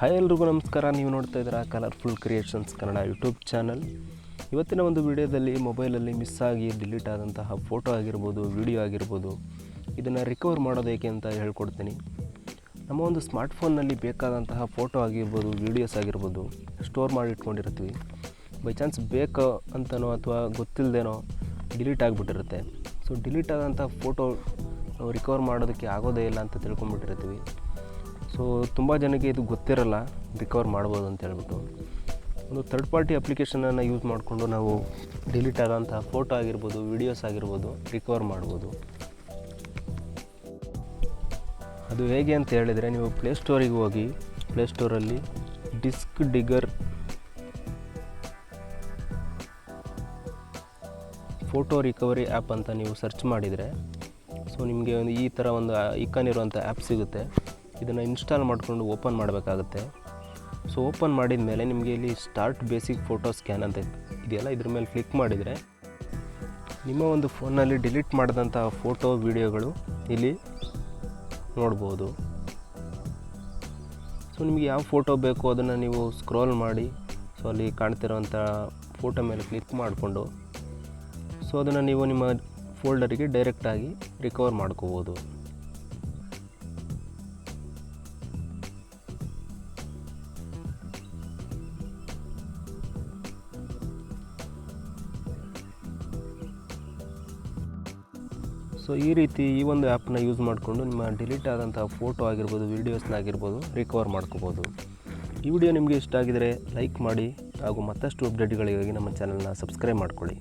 Hi ಎಲ್ರಿಗೂ ನಮಸ್ಕಾರ. ನೀವು ನೋಡ್ತಾ ಇದ್ದೀರಾ colourful creations Kannada YouTube channel. ಇವತ್ತಿನ ಒಂದು ವಿಡಿಯೋದಲ್ಲಿ ಮೊಬೈಲಲ್ಲಿ ಮಿಸ್ ಆಗಿ ಡಿಲೀಟ್ ಆದಂತಹ ಫೋಟೋ ಆಗಿರ್ಬೋದು, ವಿಡಿಯೋ ಆಗಿರ್ಬೋದು, ಇದನ್ನು ರಿಕವರ್ ಮಾಡೋದು ಏಕೆ ಅಂತ ಹೇಳ್ಕೊಡ್ತೀನಿ. ನಮ್ಮ ಒಂದು ಸ್ಮಾರ್ಟ್ಫೋನ್ನಲ್ಲಿ ಬೇಕಾದಂತಹ ಫೋಟೋ ಆಗಿರ್ಬೋದು, ವೀಡಿಯೋಸ್ ಆಗಿರ್ಬೋದು ಸ್ಟೋರ್ ಮಾಡಿ ಇಟ್ಕೊಂಡಿರ್ತೀವಿ. ಬೈ ಚಾನ್ಸ್ ಬೇಕೋ ಅಂತನೋ ಅಥವಾ ಗೊತ್ತಿಲ್ಲದೇನೋ ಡಿಲೀಟ್ ಆಗಿಬಿಟ್ಟಿರುತ್ತೆ. ಸೊ ಡಿಲೀಟ್ ಆದಂಥ ಫೋಟೋ ರಿಕವರ್ ಮಾಡೋದಕ್ಕೆ ಆಗೋದೇ ಇಲ್ಲ ಅಂತ ತಿಳ್ಕೊಂಬಿಟ್ಟಿರ್ತೀವಿ. ಸೊ ತುಂಬ ಜನಕ್ಕೆ ಇದು ಗೊತ್ತಿರಲ್ಲ ರಿಕವರ್ ಮಾಡ್ಬೋದು ಅಂತ ಹೇಳ್ಬಿಟ್ಟು ಒಂದು ಥರ್ಡ್ ಪಾರ್ಟಿ ಅಪ್ಲಿಕೇಶನನ್ನು ಯೂಸ್ ಮಾಡಿಕೊಂಡು ನಾವು ಡಿಲೀಟ್ ಆಗೋಂಥ ಫೋಟೋ ಆಗಿರ್ಬೋದು, ವೀಡಿಯೋಸ್ ಆಗಿರ್ಬೋದು ರಿಕವರ್ ಮಾಡ್ಬೋದು. ಅದು ಹೇಗೆ ಅಂತ ಹೇಳಿದರೆ, ನೀವು ಪ್ಲೇಸ್ಟೋರಿಗೆ ಹೋಗಿ ಪ್ಲೇಸ್ಟೋರಲ್ಲಿ DiskDigger photo recovery app ಅಂತ ನೀವು ಸರ್ಚ್ ಮಾಡಿದರೆ ಸೊ ನಿಮಗೆ ಒಂದು ಈ ಥರ ಒಂದು ಐಕಾನ್ ಇರುವಂಥ ಆ್ಯಪ್ ಸಿಗುತ್ತೆ. ಇದನ್ನು ಇನ್ಸ್ಟಾಲ್ ಮಾಡಿಕೊಂಡು ಓಪನ್ ಮಾಡಬೇಕಾಗುತ್ತೆ. ಸೊ ಓಪನ್ ಮಾಡಿದ ಮೇಲೆ ನಿಮಗೆ ಇಲ್ಲಿ ಸ್ಟಾರ್ಟ್ ಬೇಸಿಕ್ ಫೋಟೋ ಸ್ಕ್ಯಾನ್ ಅಂತ ಇದೆಯಲ್ಲ, ಇದ್ರ ಮೇಲೆ ಕ್ಲಿಕ್ ಮಾಡಿದರೆ ನಿಮ್ಮ ಒಂದು ಫೋನಲ್ಲಿ ಡಿಲೀಟ್ ಮಾಡಿದಂಥ ಫೋಟೋ ವೀಡಿಯೋಗಳು ಇಲ್ಲಿ ನೋಡ್ಬೋದು. ಸೊ ನಿಮಗೆ ಯಾವ ಫೋಟೋ ಬೇಕೋ ಅದನ್ನು ನೀವು ಸ್ಕ್ರೋಲ್ ಮಾಡಿ ಸೊ ಅಲ್ಲಿ ಕಾಣ್ತಿರೋಂಥ ಫೋಟೋ ಮೇಲೆ ಕ್ಲಿಕ್ ಮಾಡಿಕೊಂಡು ಸೊ ಅದನ್ನು ನೀವು ನಿಮ್ಮ ಫೋಲ್ಡರಿಗೆ ಡೈರೆಕ್ಟಾಗಿ ರಿಕವರ್ ಮಾಡ್ಕೋಬೋದು. ಸೊ ಈ ರೀತಿ ಈ ಒಂದು ಆ್ಯಪ್ನ ಯೂಸ್ ಮಾಡಿಕೊಂಡು ನಿಮ್ಮ ಡಿಲೀಟ್ ಆದಂಥ ಫೋಟೋ ಆಗಿರ್ಬೋದು, ವೀಡಿಯೋಸ್ನ ಆಗಿರ್ಬೋದು ರಿಕವರ್ ಮಾಡ್ಕೋಬೋದು. ಈ ವಿಡಿಯೋ ನಿಮಗೆ ಇಷ್ಟ ಆಗಿದರೆ ಲೈಕ್ ಮಾಡಿ ಹಾಗೂ ಮತ್ತಷ್ಟು ಅಪ್ಡೇಟ್ಗಳಿಗಾಗಿ ನಮ್ಮ ಚಾನಲ್ನ ಸಬ್ಸ್ಕ್ರೈಬ್ ಮಾಡ್ಕೊಳ್ಳಿ.